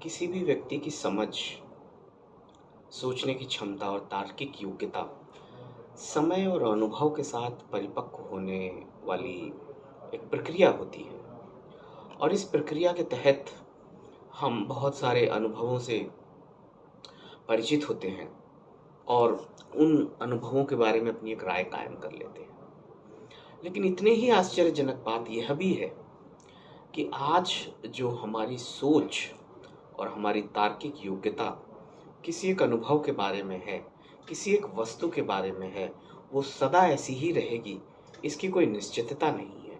किसी भी व्यक्ति की समझ, सोचने की क्षमता और तार्किक योग्यता समय और अनुभव के साथ परिपक्व होने वाली एक प्रक्रिया होती है। और इस प्रक्रिया के तहत हम बहुत सारे अनुभवों से परिचित होते हैं और उन अनुभवों के बारे में अपनी एक राय कायम कर लेते हैं। लेकिन इतने ही आश्चर्यजनक बात यह भी है कि आज जो हमारी सोच और हमारी तार्किक योग्यता किसी एक अनुभव के बारे में है, किसी एक वस्तु के बारे में है, वो सदा ऐसी ही रहेगी, इसकी कोई निश्चितता नहीं है।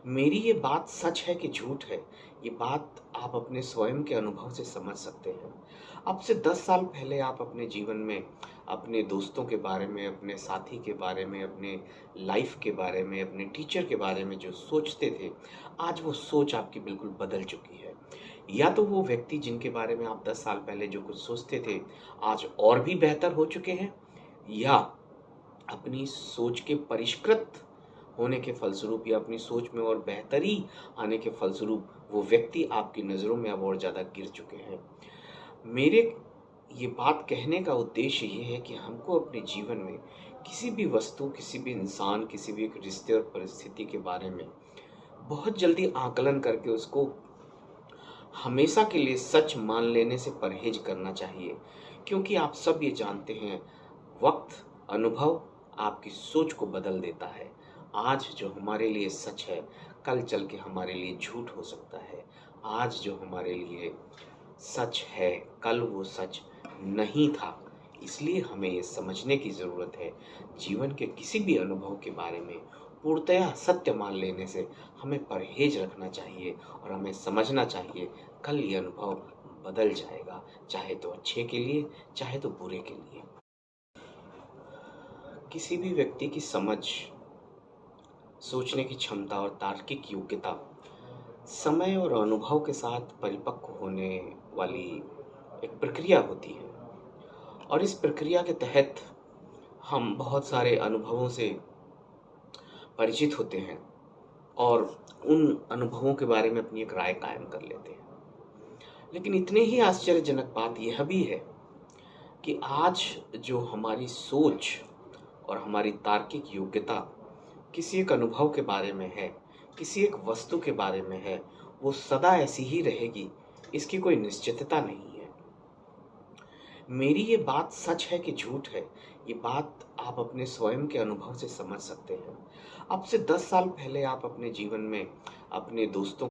मेरी ये बात सच है कि झूठ है, ये बात आप अपने स्वयं के अनुभव से समझ सकते हैं। अब से 10 साल पहले आप अपने जीवन में अपने दोस्तों के बारे में, अपने साथी के बारे में, अपने लाइफ के बारे में, अपने टीचर के बारे में जो सोचते थे, आज वो सोच आपकी बिल्कुल बदल चुकी है। या तो वो व्यक्ति जिनके बारे में आप 10 साल पहले जो कुछ सोचते थे, आज और भी बेहतर हो चुके हैं, या अपनी सोच के परिष्कृत होने के फलस्वरूप या अपनी सोच में और बेहतरी आने के फलस्वरूप वो व्यक्ति आपकी नज़रों में अब और ज़्यादा गिर चुके हैं। मेरे ये बात कहने का उद्देश्य ये है कि हमको अपने जीवन में किसी भी वस्तु, किसी भी इंसान, किसी भी एक रिश्ते और परिस्थिति के बारे में बहुत जल्दी आकलन करके उसको हमेशा के लिए सच मान लेने से परहेज करना चाहिए। क्योंकि आप सब ये जानते हैं, वक्त, अनुभव आपकी सोच को बदल देता है। आज जो हमारे लिए सच है, कल चल के हमारे लिए झूठ हो सकता है। आज जो हमारे लिए सच है, कल वो सच नहीं था। इसलिए हमें ये समझने की ज़रूरत है, जीवन के किसी भी अनुभव के बारे में पूर्णतया सत्य मान लेने से हमें परहेज रखना चाहिए और हमें समझना चाहिए, कल ये अनुभव बदल जाएगा, चाहे तो अच्छे के लिए, चाहे तो बुरे के लिए। किसी भी व्यक्ति की समझ, सोचने की क्षमता और तार्किक योग्यता समय और अनुभव के साथ परिपक्व होने वाली एक प्रक्रिया होती है। और इस प्रक्रिया के तहत हम बहुत सारे अनुभवों से परिचित होते हैं और उन अनुभवों के बारे में अपनी एक राय कायम कर लेते हैं। लेकिन इतने ही आश्चर्यजनक बात यह भी है कि आज जो हमारी सोच और हमारी तार्किक योग्यता किसी एक अनुभव के बारे में है, किसी एक वस्तु के बारे में है, वो सदा ऐसी ही रहेगी, इसकी कोई निश्चितता नहीं है। मेरी ये बात सच है कि झूठ है, ये बात आप अपने स्वयं के अनुभव से समझ सकते हैं। अब से 10 साल पहले आप अपने जीवन में अपने दोस्तों